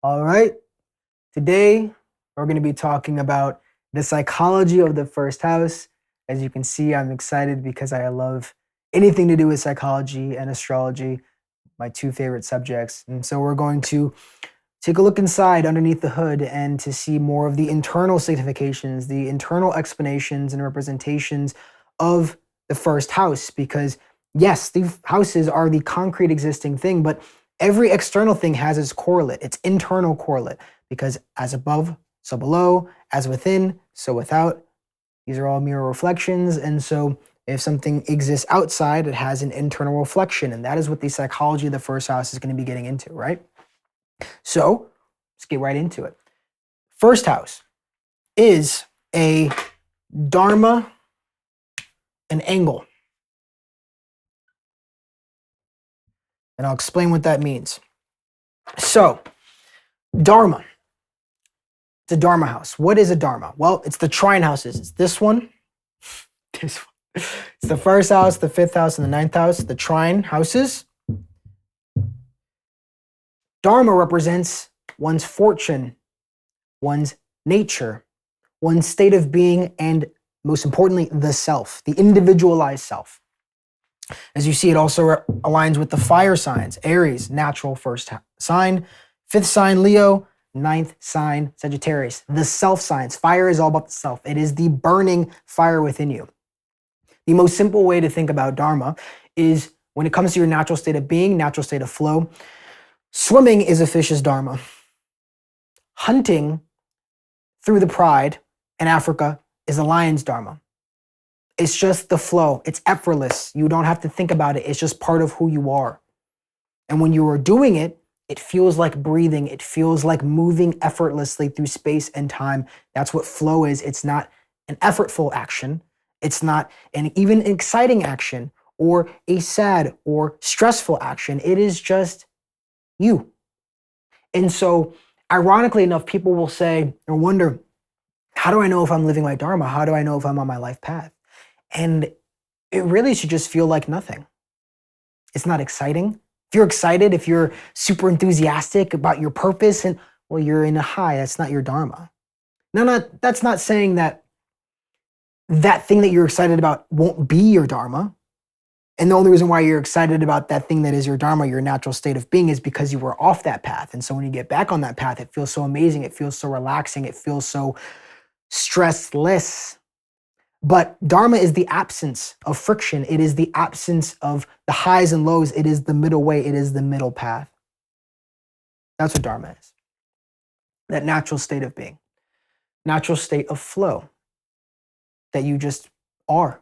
All right. Today, we're going to be talking about the psychology of the first house. As you can see, I'm excited because I love anything to do with psychology and astrology, my two favorite subjects. And so we're going to take a look inside underneath the hood and to see more of the internal significations, the internal explanations and representations of the first house. Because yes, the houses are the concrete existing thing, but every external thing has its correlate, its internal correlate, because as above, so below, as within, so without. These are all mirror reflections. And so if something exists outside, it has an internal reflection. And that is what the psychology of the first house is going to be getting into, right? So let's get right into it. First house is a Dharma, an angle. And I'll explain what that means. So, Dharma. It's a Dharma house. What is a Dharma? Well, it's the trine houses. It's this one, this one. It's the first house, the fifth house, and the ninth house, the trine houses. Dharma represents one's fortune, one's nature, one's state of being, and most importantly, the self, the individualized self. As you see, it also aligns with the fire signs. Aries, natural first sign. Fifth sign, Leo. Ninth sign, Sagittarius. The self signs. Fire is all about the self. It is the burning fire within you. The most simple way to think about Dharma is when it comes to your natural state of being, natural state of flow. Swimming is a fish's Dharma. Hunting through the pride in Africa is a lion's Dharma. It's just the flow. It's effortless. You don't have to think about it. It's just part of who you are. And when you are doing it, it feels like breathing. It feels like moving effortlessly through space and time. That's what flow is. It's not an effortful action. It's not an even exciting action or a sad or stressful action. It is just you. And so, ironically enough, people will say or wonder, how do I know if I'm living my Dharma? How do I know if I'm on my life path? And it really should just feel like nothing. It's not exciting. If you're excited, if you're super enthusiastic about your purpose, and well, you're in a high, that's not your Dharma. No, that's not saying that that thing that you're excited about won't be your Dharma. And the only reason why you're excited about that thing that is your Dharma, your natural state of being, is because you were off that path. And so when you get back on that path, it feels so amazing. It feels so relaxing. It feels so stressless. But Dharma is the absence of friction. It is the absence of the highs and lows. It is the middle way. It is the middle path. That's what Dharma is. That natural state of being, natural state of flow that you just are.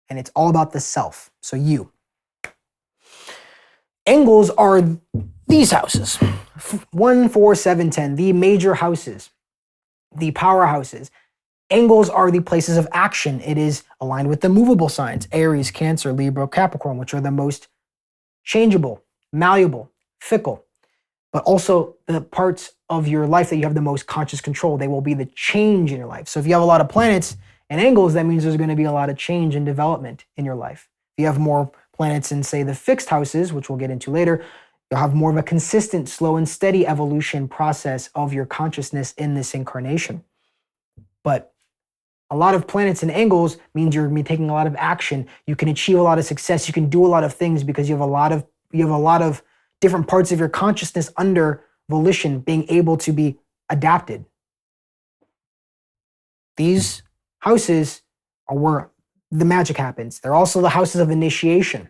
And it's all about the self. So you. Angles are these houses. 1, 4, 7, 10, the major houses, the powerhouses. Angles are the places of action. It is aligned with the movable signs, Aries, Cancer, Libra, Capricorn, which are the most changeable, malleable, fickle, but also the parts of your life that you have the most conscious control. They will be the change in your life. So if you have a lot of planets and angles, that means there's going to be a lot of change and development in your life. If you have more planets in, say, the fixed houses, which we'll get into later, you'll have more of a consistent, slow and steady evolution process of your consciousness in this incarnation. But a lot of planets and angles means you're going to be taking a lot of action. You can achieve a lot of success. You can do a lot of things because you have a lot of different parts of your consciousness under volition being able to be adapted. These houses are where the magic happens. They're also the houses of initiation.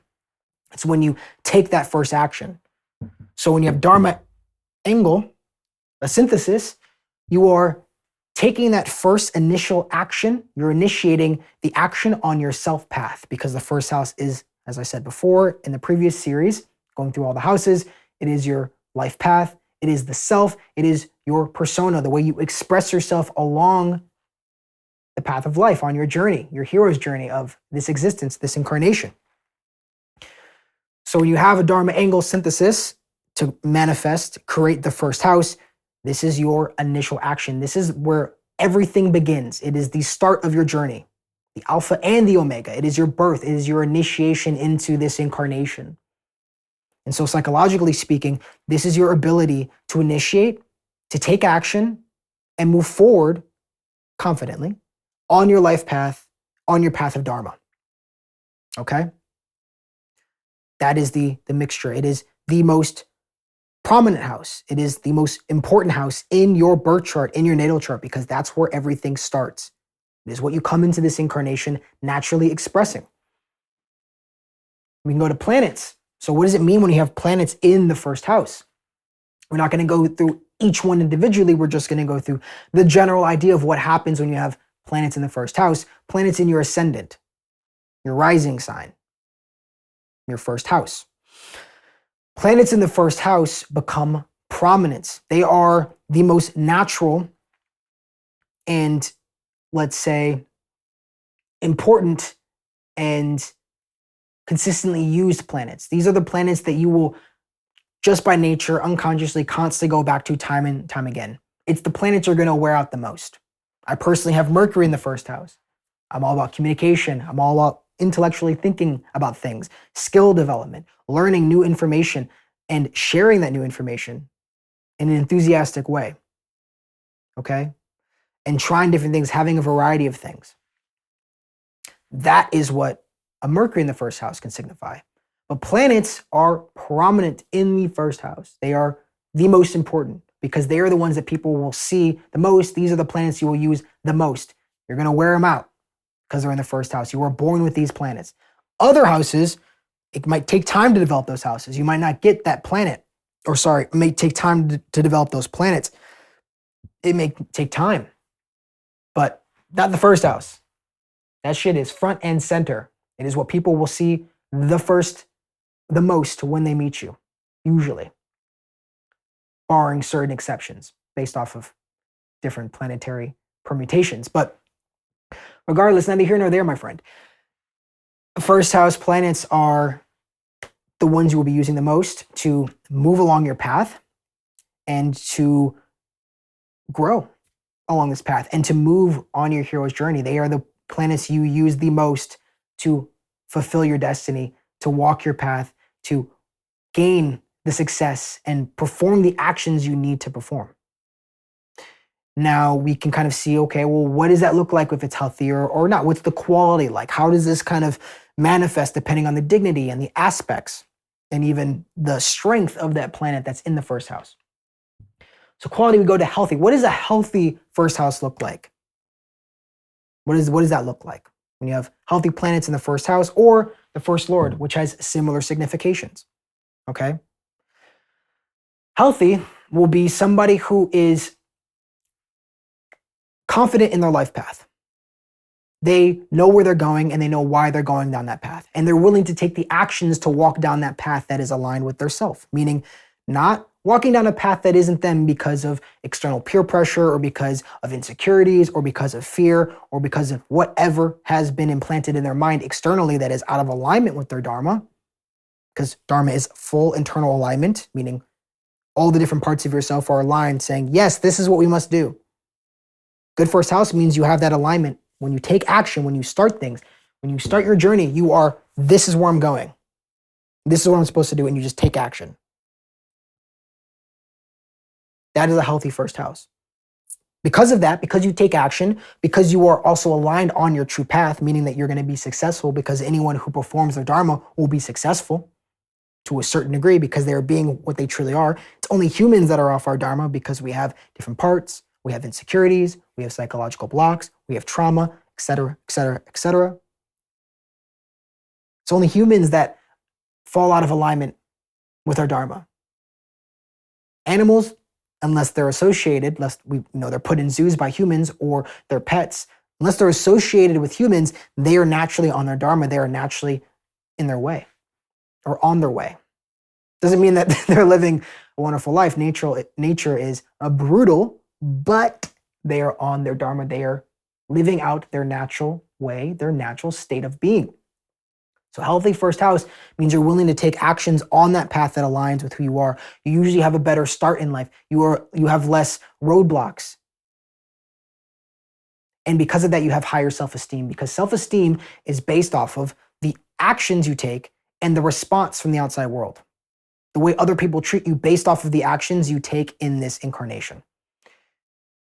It's when you take that first action. So when you have Dharma angle, a synthesis, you are taking that first initial action. You're initiating the action on your self path, because the first house is, as I said before in the previous series, going through all the houses, it is your life path. It is the self. It is your persona, the way you express yourself along the path of life, on your journey, your hero's journey of this existence, this incarnation. So when you have a Dharma angle synthesis to manifest, create the first house, this is your initial action. This is where everything begins. It is the start of your journey, the alpha and the omega. It is your birth. It is your initiation into this incarnation. And so psychologically speaking, this is your ability to initiate, to take action, and move forward confidently on your life path, on your path of Dharma. Okay? That is the mixture. It is the most prominent house. It is the most important house in your birth chart, in your natal chart, because that's where everything starts. It is what you come into this incarnation naturally expressing. We can go to planets. So what does it mean when you have planets in the first house? We're not going to go through each one individually. We're just going to go through the general idea of what happens when you have planets in the first house, planets in your ascendant, your rising sign, your first house. Planets in the first house become prominent. They are the most natural and, let's say, important and consistently used planets. These are the planets that you will, just by nature, unconsciously, constantly go back to time and time again. It's the planets you're going to wear out the most. I personally have Mercury in the first house. I'm all about communication. I'm all about intellectually thinking about things, skill development, learning new information, and sharing that new information in an enthusiastic way. Okay? And trying different things, having a variety of things. That is what a Mercury in the first house can signify. But planets are prominent in the first house. They are the most important because they are the ones that people will see the most. These are the planets you will use the most. You're going to wear them out because they're in the first house. You were born with these planets. Other houses, it might take time to develop those houses. You might not get that planet, it may take time to develop those planets. It may take time, but not the first house. That shit is front and center. It is what people will see the most when they meet you, usually, barring certain exceptions based off of different planetary permutations. But regardless, neither here nor there, my friend. First house planets are the ones you will be using the most to move along your path and to grow along this path and to move on your hero's journey. They are the planets you use the most to fulfill your destiny, to walk your path, to gain the success and perform the actions you need to perform. Now we can kind of see, okay, well, what does that look like if it's healthier or not? What's the quality like? How does this kind of manifest depending on the dignity and the aspects and even the strength of that planet that's in the first house? So quality, we go to healthy. What does a healthy first house look like? What does that look like when you have healthy planets in the first house or the first lord, which has similar significations? Okay. Healthy will be somebody who is confident in their life path. They know where they're going and they know why they're going down that path. And they're willing to take the actions to walk down that path that is aligned with their self, meaning not walking down a path that isn't them because of external peer pressure or because of insecurities or because of fear or because of whatever has been implanted in their mind externally that is out of alignment with their Dharma. Because Dharma is full internal alignment, meaning all the different parts of yourself are aligned saying, yes, this is what we must do. Good first house means you have that alignment. When you take action, when you start things, when you start your journey, you are, this is where I'm going. This is what I'm supposed to do, and you just take action. That is a healthy first house. Because of that, because you take action, because you are also aligned on your true path, meaning that you're going to be successful because anyone who performs their Dharma will be successful to a certain degree because they are being what they truly are. It's only humans that are off our Dharma because we have different parts, we have insecurities, we have psychological blocks, we have trauma, etc., etc., etc. It's only humans that fall out of alignment with our Dharma. Animals, unless they're associated, unless they're put in zoos by humans or they're pets, unless they're associated with humans, they are naturally on their Dharma. They are naturally in their way or on their way. Doesn't mean that they're living a wonderful life. Nature is brutal, but they are on their Dharma. They are living out their natural way, their natural state of being. So healthy first house means you're willing to take actions on that path that aligns with who you are. You usually have a better start in life. You have less roadblocks. And because of that, you have higher self-esteem, because self-esteem is based off of the actions you take and the response from the outside world. the way other people treat you based off of the actions you take in this incarnation.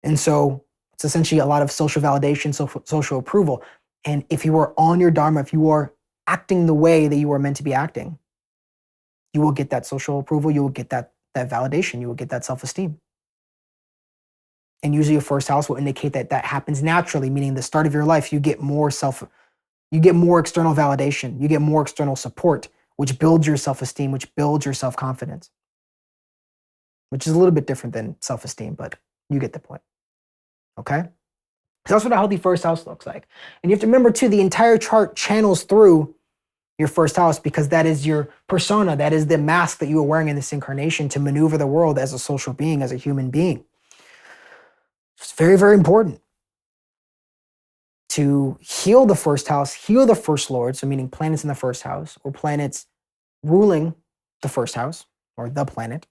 And so it's essentially a lot of social validation, social approval. And if you are on your Dharma, if you are acting the way that you are meant to be acting, you will get that social approval, you will get that validation, you will get that self-esteem. And usually your first house will indicate that that happens naturally, meaning the start of your life, you get more external validation, you get more external support, which builds your self-esteem, which builds your self-confidence, which is a little bit different than self-esteem, but you get the point. Okay? So that's what a healthy first house looks like. And you have to remember too, the entire chart channels through your first house because that is your persona, that is the mask that you are wearing in this incarnation to maneuver the world as a social being, as a human being. It's very, very important to heal the first house, heal the first lord, so meaning planets in the first house or planets ruling the first house or the planet.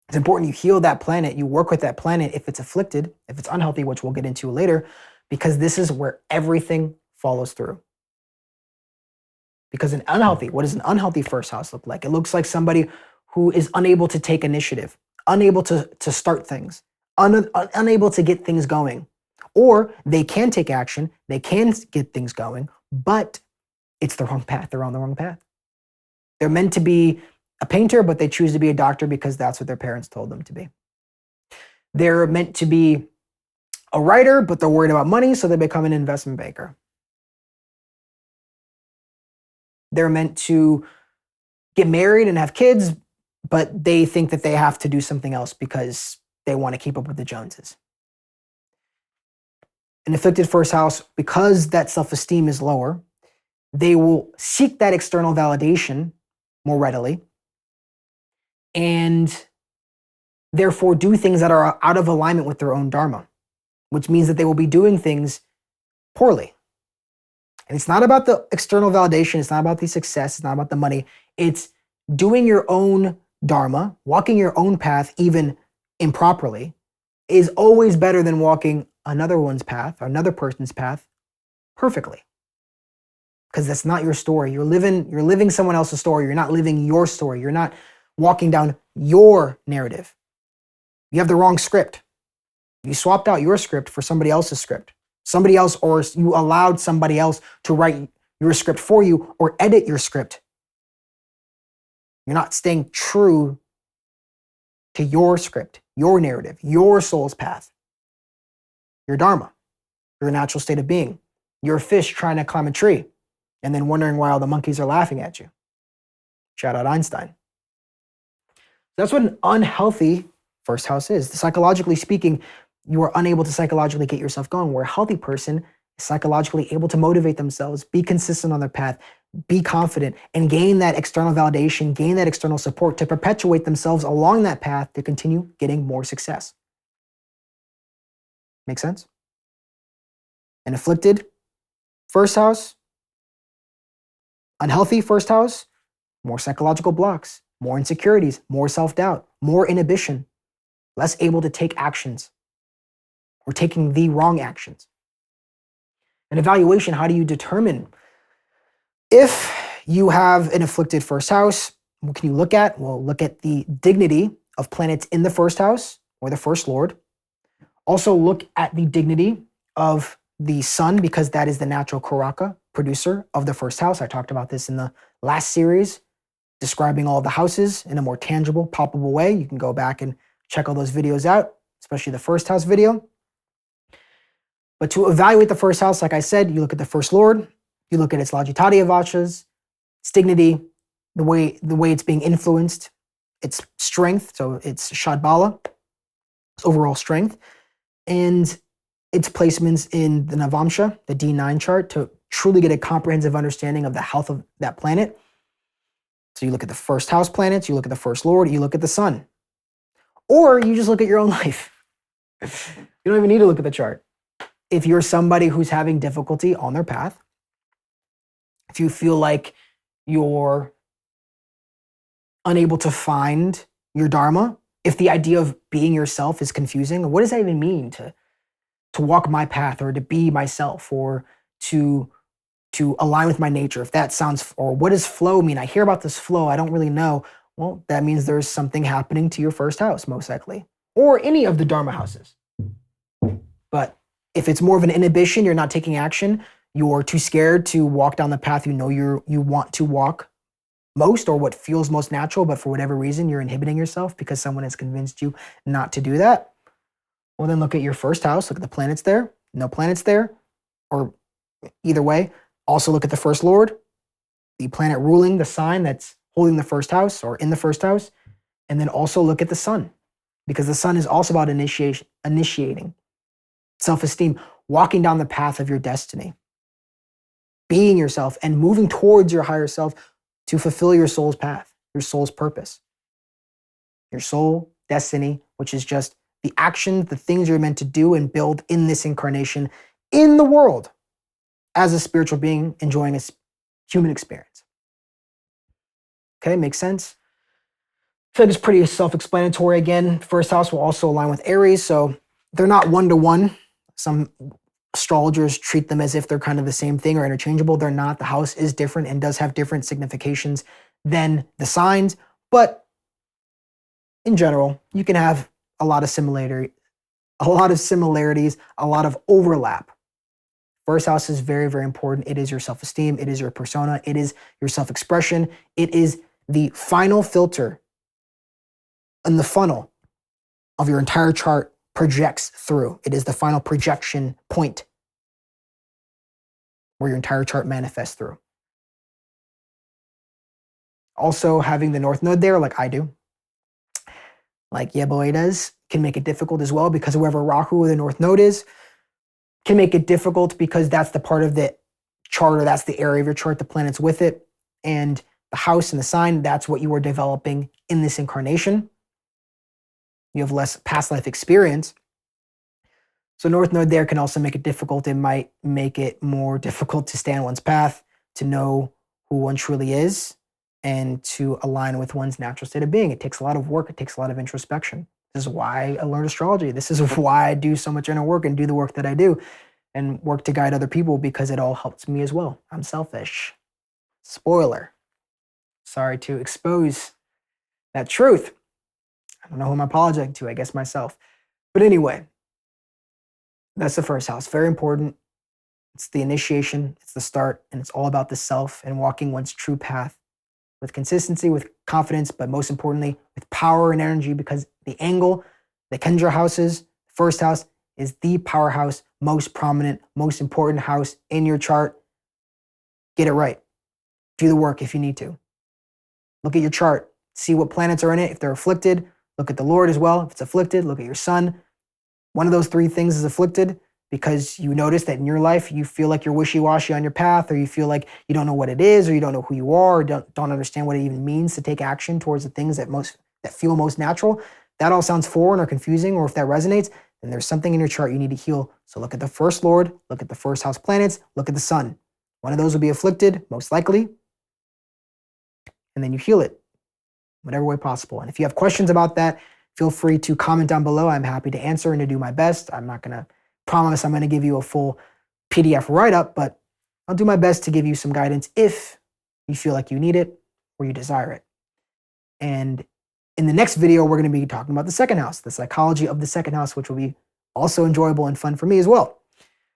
It's important you heal that planet, you work with that planet if it's afflicted, if it's unhealthy, which we'll get into later, because this is where everything follows through. Because what does an unhealthy first house look like? It looks like somebody who is unable to take initiative, unable to start things, unable to get things going. Or they can take action, they can get things going, but it's the wrong path. They're on the wrong path. They're meant to be a painter, but they choose to be a doctor because that's what their parents told them to be. They're meant to be a writer, but they're worried about money, so they become an investment banker. They're meant to get married and have kids, but they think that they have to do something else because they want to keep up with the Joneses. An afflicted first house, because that self-esteem is lower, they will seek that external validation more readily and therefore do things that are out of alignment with their own Dharma, which means that they will be doing things poorly. And it's not about the external validation, it's not about the success, it's not about the money. It's doing your own Dharma, walking your own path, even improperly, is always better than walking another one's path, or another person's path, perfectly. Because that's not your story. You're living someone else's story. You're not living your story. You're not walking down your narrative. You have the wrong script. You swapped out your script for somebody else's script. Somebody else, or you allowed somebody else to write your script for you or edit your script. You're not staying true to your script, your narrative, your soul's path, your Dharma, your natural state of being. You're a fish trying to climb a tree and then wondering why all the monkeys are laughing at you. Shout out Einstein. That's what an unhealthy first house is. Psychologically speaking, you are unable to psychologically get yourself going, where a healthy person is psychologically able to motivate themselves, be consistent on their path, be confident, and gain that external validation, gain that external support to perpetuate themselves along that path to continue getting more success. Make sense? An afflicted first house, unhealthy first house, more psychological blocks, more insecurities, more self-doubt, more inhibition, less able to take actions or taking the wrong actions. An evaluation, how do you determine if you have an afflicted first house? What can you look at? Well, look at the dignity of planets in the first house or the first lord. Also look at the dignity of the sun, because that is the natural Karaka producer of the first house. I talked about this in the last series, describing all the houses in a more tangible, palpable way. You can go back and check all those videos out, especially the first house video. But to evaluate the first house, like I said, you look at the first lord, you look at its Lajitadiya Vachas, its dignity, the way it's being influenced, its strength, so its Shadbala, its overall strength, and its placements in the Navamsha, the D9 chart, to truly get a comprehensive understanding of the health of that planet. So you look at the first house planets, you look at the first lord, you look at the sun. Or you just look at your own life. You don't even need to look at the chart. If you're somebody who's having difficulty on their path, if you feel like you're unable to find your Dharma, if the idea of being yourself is confusing, what does that even mean to walk my path, or to be myself, or to align with my nature? If that sounds, or what does flow mean? I hear about this flow, I don't really know. Well, that means there's something happening to your first house, most likely, or any of the Dharma houses. But if it's more of an inhibition, you're not taking action, you're too scared to walk down the path you want to walk most, or what feels most natural, but for whatever reason, you're inhibiting yourself because someone has convinced you not to do that. Well, then look at your first house, look at the planets there, no planets there, or either way. Also look at the first lord, the planet ruling the sign that's holding the first house or in the first house. And then also look at the sun, because the sun is also about initiating, self-esteem, walking down the path of your destiny, being yourself and moving towards your higher self to fulfill your soul's path, your soul's purpose, your soul destiny, which is just the actions, the things you're meant to do and build in this incarnation, in the world, as a spiritual being enjoying a human experience. Okay, makes sense? I feel like it's pretty self-explanatory. Again, first house will also align with Aries, so they're not one-to-one. Some astrologers treat them as if they're kind of the same thing or interchangeable. They're not. The house is different and does have different significations than the signs, but in general, you can have a lot of similarities, a lot of overlap. First house is very, very important. It is your self-esteem. It is your persona. It is your self-expression. It is the final filter and the funnel of your entire chart projects through. It is the final projection point where your entire chart manifests through. Also, having the North Node there, like I do, like Yeboy does, can make it difficult as well, because whoever Rahu, the North Node is, can make it difficult because that's the part of the chart, or that's the area of your chart, the planets with it, and the house and the sign, that's what you are developing in this incarnation. You have less past life experience. So North Node there can also make it difficult. It might make it more difficult to stay on one's path, to know who one truly is, and to align with one's natural state of being. It takes a lot of work. It takes a lot of introspection. This is why I learned astrology. This is why I do so much inner work and do the work that I do and work to guide other people, because it all helps me as well. I'm selfish. Spoiler. Sorry to expose that truth. I don't know who I'm apologizing to, I guess myself. But anyway, that's the first house. Very important. It's the initiation, it's the start, and it's all about the self and walking one's true path with consistency, with confidence, but most importantly, with power and energy, because the angle, the Kendra houses, first house is the powerhouse, most prominent, most important house in your chart. Get it right. Do the work if you need to. Look at your chart. See what planets are in it. If they're afflicted, look at the Lord as well. If it's afflicted, look at your sun. One of those three things is afflicted because you notice that in your life, you feel like you're wishy-washy on your path, or you feel like you don't know what it is, or you don't know who you are, or don't understand what it even means to take action towards the things that feel most natural. That all sounds foreign or confusing, or if that resonates, then there's something in your chart you need to heal. So look at the first Lord, look at the first house planets, look at the sun. One of those will be afflicted, most likely, and then you heal it whatever way possible. And if you have questions about that, feel free to comment down below. I'm happy to answer and to do my best. I'm not going to promise I'm going to give you a full PDF write-up, but I'll do my best to give you some guidance if you feel like you need it or you desire it. And in the next video, we're going to be talking about the second house, the psychology of the second house, which will be also enjoyable and fun for me as well.